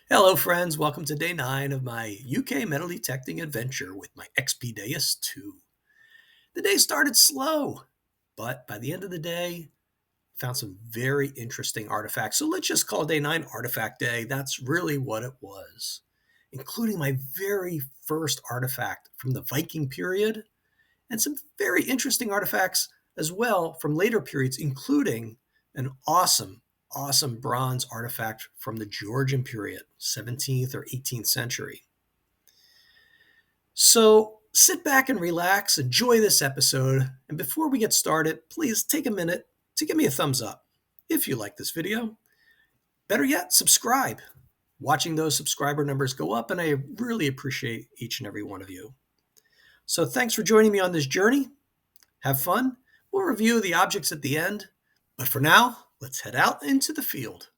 Hello, friends. Welcome to day 9 of my UK metal detecting adventure with my XP Deus 2. The day started slow, but by the end of the day, found some very interesting artifacts. So let's just call day 9 Artifact Day. That's really what it was, including my very first artifact from the Viking period and some very interesting artifacts as well from later periods, including an awesome bronze artifact from the Georgian period, 17th or 18th century. So sit back and relax, enjoy this episode, and before we get started, please take a minute to give me a thumbs up if you like this video. Better yet, subscribe. Watching those subscriber numbers go up, and I really appreciate each and every one of you. So thanks for joining me on this journey. Have fun. We'll review the objects at the end, but for now, let's head out into the field.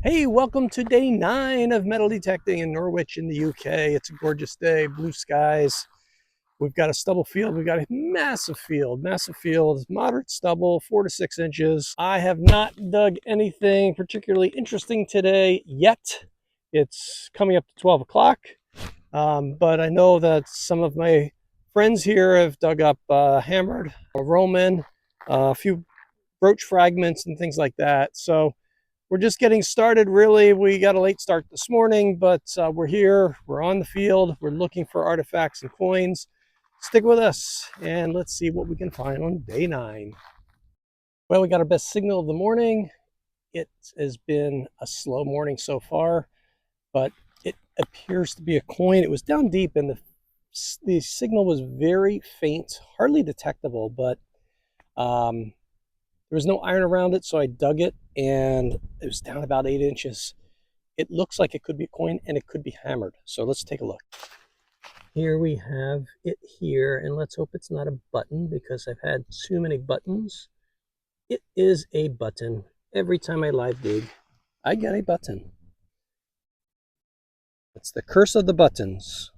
Hey, welcome to day 9 of metal detecting in Norwich in the UK. It's a gorgeous day, blue skies. We've got a stubble field. We've got a massive field, moderate stubble, 4 to 6 inches. I have not dug anything particularly interesting today yet. It's coming up to 12 o'clock, but I know that some of my friends here have dug up hammered, a Roman, a few brooch fragments and things like that. So we're just getting started, really. We got a late start this morning, but we're here, we're on the field, we're looking for artifacts and coins. Stick with us and let's see what we can find on day 9. Well, we got our best signal of the morning. It has been a slow morning so far, but it appears to be a coin. It was down deep and the signal was very faint, hardly detectable, but there was no iron around it, so I dug it and it was down about 8 inches. It looks like it could be a coin and it could be hammered. So let's take a look. Here we have it here, and let's hope it's not a button because I've had too many buttons. It is a button. Every time I live dig, I get a button. It's the curse of the buttons.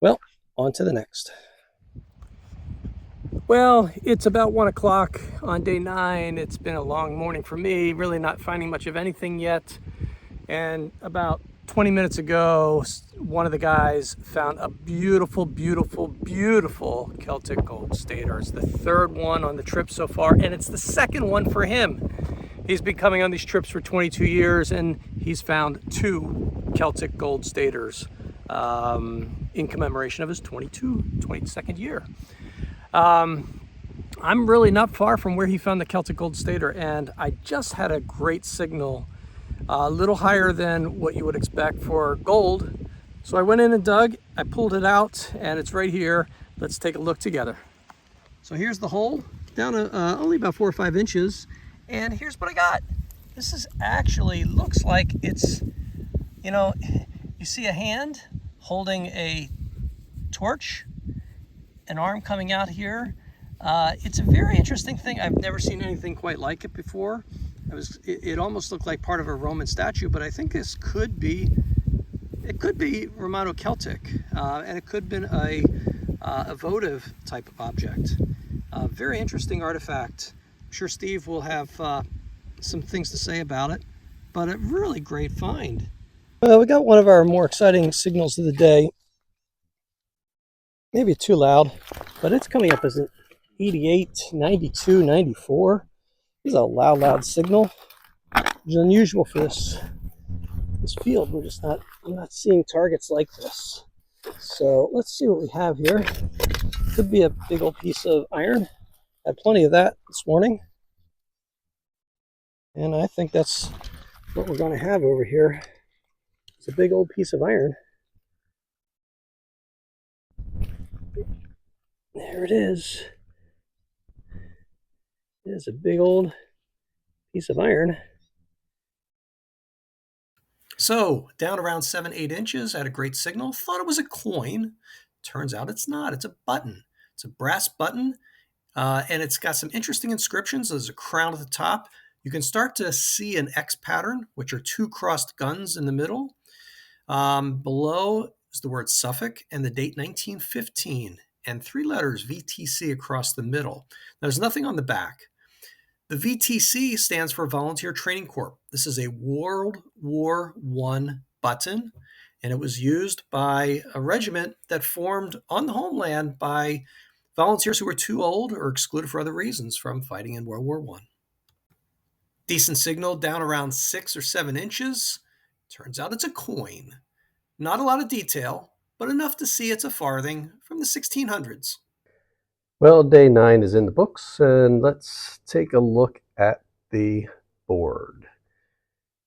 Well, on to the next. Well, it's about 1 o'clock on day 9. It's been a long morning for me, really not finding much of anything yet. And about 20 minutes ago, one of the guys found a beautiful Celtic gold stater. It's the 3rd one on the trip so far, and it's the 2nd one for him. He's been coming on these trips for 22 years, and he's found 2 Celtic gold staters in commemoration of his 22nd year. I'm really not far from where he found the Celtic gold stater, and I just had a great signal, a little higher than what you would expect for gold. So I went in and dug, I pulled it out, and it's right here. Let's take a look together. So here's the hole, down only about 4 or 5 inches, and here's what I got. This is actually, looks like it's, you see a hand holding a torch, an arm coming out here. It's a very interesting thing. I've never seen anything quite like it before. It almost looked like part of a Roman statue, but I think this could be Romano-Celtic, and it could have been a votive type of object. Very interesting artifact. I'm sure Steve will have some things to say about it, but a really great find. Well, we got one of our more exciting signals of the day. Maybe too loud, but it's coming up as an 88, 92, 94. This is a loud signal, which is unusual for this field. I'm not seeing targets like this. So let's see what we have here. Could be a big old piece of iron. Had plenty of that this morning. And I think that's what we're going to have over here. It's a big old piece of iron. There it is. It is a big old piece of iron. So down around 7-8 inches, had a great signal. Thought it was a coin. Turns out it's not. It's a button. It's a brass button, and it's got some interesting inscriptions. There's a crown at the top. You can start to see an X pattern, which are 2 crossed guns in the middle. Below is the word Suffolk and the date 1915, and 3 letters VTC across the middle. There's nothing on the back. The VTC stands for Volunteer Training Corps. This is a World War I button, and it was used by a regiment that formed on the homeland by volunteers who were too old or excluded for other reasons from fighting in World War I. Decent signal down around 6 or 7 inches. Turns out it's a coin. Not a lot of detail, but enough to see it's a farthing from the 1600s. Well, day 9 is in the books, and let's take a look at the board.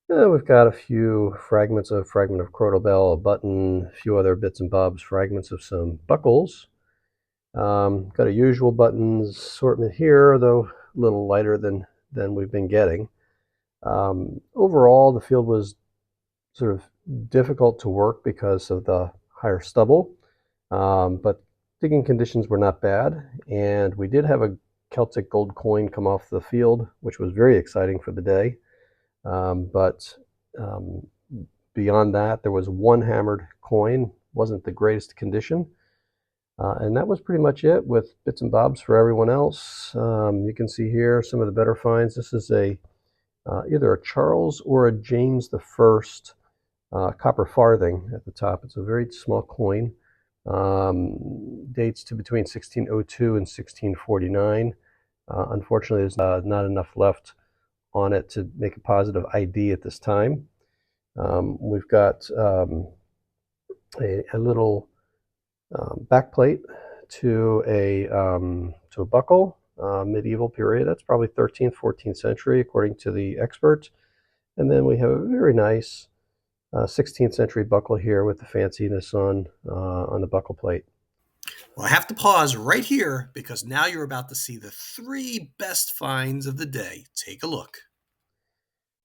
We've got a few fragments, a fragment of crotal bell, a button, a few other bits and bobs, fragments of some buckles. Got a usual buttons assortment here, though a little lighter than we've been getting. Overall, the field was sort of difficult to work because of the higher stubble, but digging conditions were not bad, and we did have a Celtic gold coin come off the field, which was very exciting for the day. But beyond that, there was one hammered coin, wasn't the greatest condition. And that was pretty much it, with bits and bobs for everyone else. You can see here some of the better finds. This is either a Charles or a James the First copper farthing at the top. It's a very small coin. Dates to between 1602 and 1649. Unfortunately, there's not enough left on it to make a positive ID at this time. We've got a little backplate to a buckle, medieval period. That's probably 13th, 14th century, according to the expert. And then we have a very nice 16th century buckle here with the fanciness on the buckle plate. Well, I have to pause right here because now you're about to see the 3 best finds of the day. Take a look.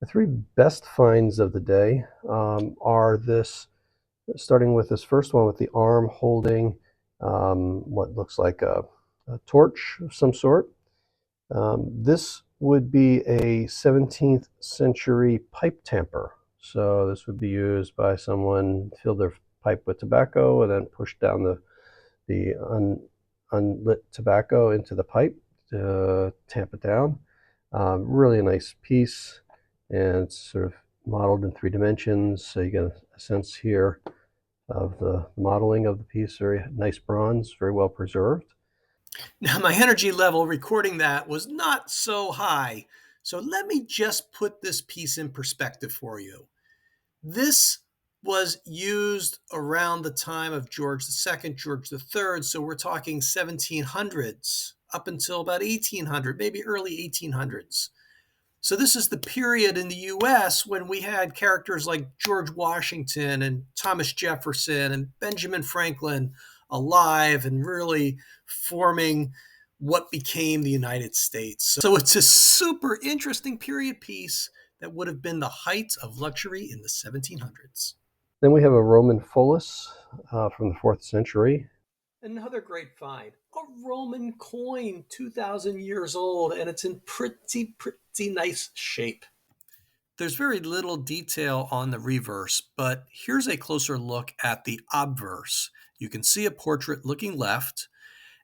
The 3 best finds of the day are starting with this first one with the arm holding what looks like a torch of some sort. This would be a 17th century pipe tamper. So this would be used by someone, fill their pipe with tobacco and then push down the unlit tobacco into the pipe to tamp it down. Really a nice piece, and it's sort of modeled in 3 dimensions. So you get a sense here of the modeling of the piece. Very nice bronze, very well preserved. Now, my energy level recording that was not so high. So let me just put this piece in perspective for you. This was used around the time of George II, George III. So we're talking 1700s up until about 1800, maybe early 1800s. So this is the period in the US when we had characters like George Washington and Thomas Jefferson and Benjamin Franklin alive and really forming what became the United States. So it's a super interesting period piece that would have been the height of luxury in the 1700s. Then we have a Roman follis from the 4th century. Another great find, a Roman coin, 2,000 years old, and it's in pretty nice shape. There's very little detail on the reverse, but here's a closer look at the obverse. You can see a portrait looking left,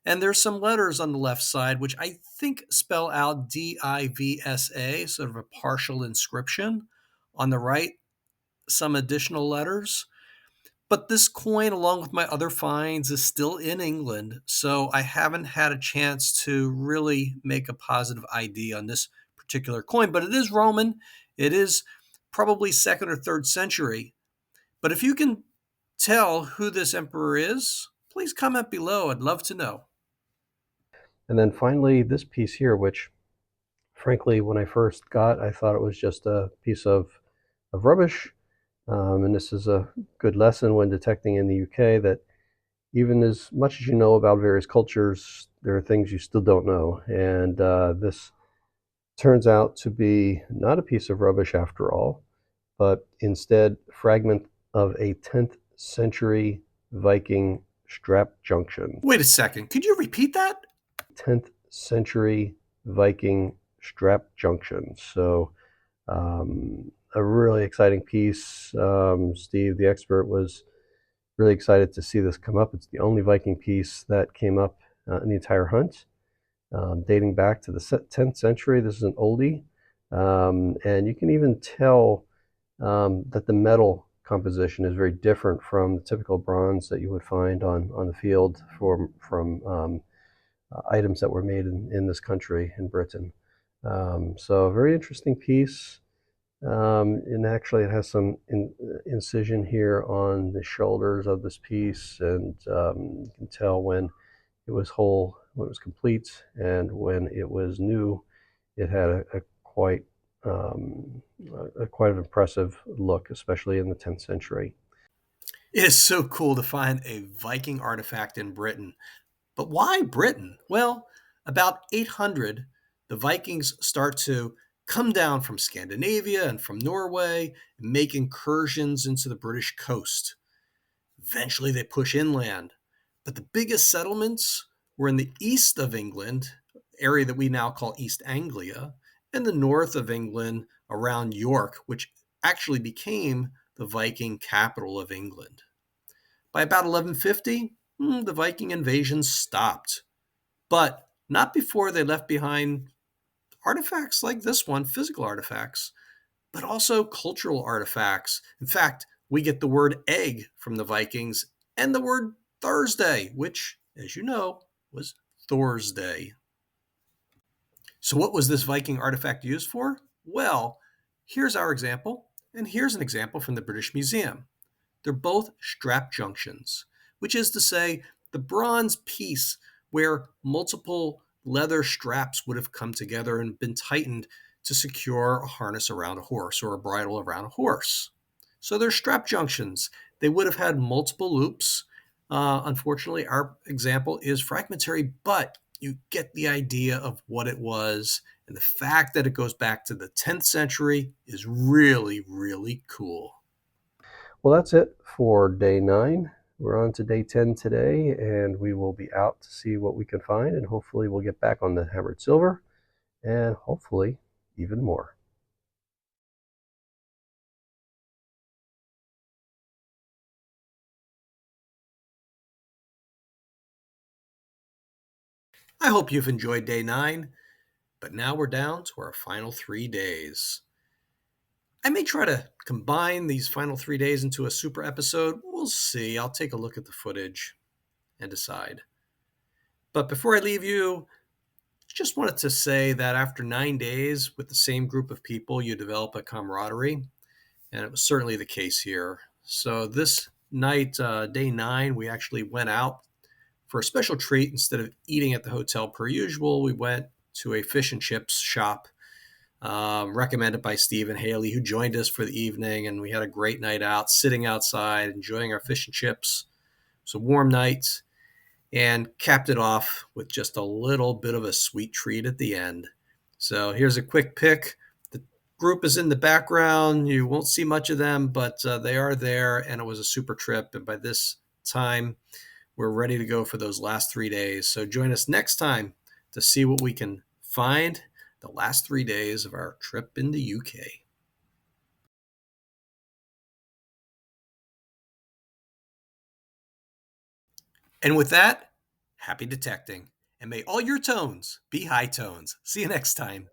and there's some letters on the left side, which I think spell out DIVSA, sort of a partial inscription. On the right, some additional letters. But this coin, along with my other finds, is still in England, so I haven't had a chance to really make a positive ID on this particular coin. But it is Roman. It is probably 2nd or 3rd century. But if you can tell who this emperor is, please comment below. I'd love to know. And then finally, this piece here, which frankly, when I first got, I thought it was just a piece of rubbish. And this is a good lesson when detecting in the UK that even as much as you know about various cultures, there are things you still don't know. And this turns out to be not a piece of rubbish after all, but instead fragment of a 10th century Viking strap junction. Wait a second. Could you repeat that? 10th century Viking strap junction. So a really exciting piece. Steve, the expert, was really excited to see this come up. It's the only Viking piece that came up in the entire hunt, dating back to the 10th century. This is an oldie, and you can even tell that the metal composition is very different from the typical bronze that you would find on the field from items that were made in this country, in Britain. So a very interesting piece. And actually, it has some incision here on the shoulders of this piece, and you can tell when it was whole, when it was complete, and when it was new. It had a quite quite an impressive look, especially in the 10th century. It is so cool to find a Viking artifact in Britain. But why Britain? Well, about 800, the Vikings start to come down from Scandinavia and from Norway and make incursions into the British coast. Eventually, they push inland. But the biggest settlements were in the east of England, area that we now call East Anglia, and the north of England around York, which actually became the Viking capital of England. By about 1150, the Viking invasion stopped, but not before they left behind artifacts like this one, physical artifacts, but also cultural artifacts. In fact, we get the word egg from the Vikings and the word Thursday, which, as you know, was Thor's Day. So, what was this Viking artifact used for? Well, here's our example, and here's an example from the British Museum. They're both strap junctions, which is to say, the bronze piece where multiple leather straps would have come together and been tightened to secure a harness around a horse or a bridle around a horse. So they're strap junctions. They would have had multiple loops. Unfortunately, our example is fragmentary, but you get the idea of what it was. And the fact that it goes back to the 10th century is really, really cool. Well, that's it for day 9. We're on to day 10 today, and we will be out to see what we can find, and hopefully we'll get back on the hammered silver, and hopefully even more. I hope you've enjoyed day 9, but now we're down to our final 3 days. I may try to combine these final 3 days into a super episode. We'll see. I'll take a look at the footage and decide. But before I leave you, just wanted to say that after 9 days with the same group of people, you develop a camaraderie, and it was certainly the case here. So this night, day 9, we actually went out for a special treat. Instead of eating at the hotel per usual, we went to a fish and chips shop recommended by Steve and Haley, who joined us for the evening. And we had a great night out, sitting outside, enjoying our fish and chips. It was a warm night, and capped it off with just a little bit of a sweet treat at the end. So here's a quick pic. The group is in the background. You won't see much of them, but they are there, and it was a super trip. And by this time, we're ready to go for those last 3 days. So join us next time to see what we can find the last 3 days of our trip in the UK. And with that, happy detecting. And may all your tones be high tones. See you next time.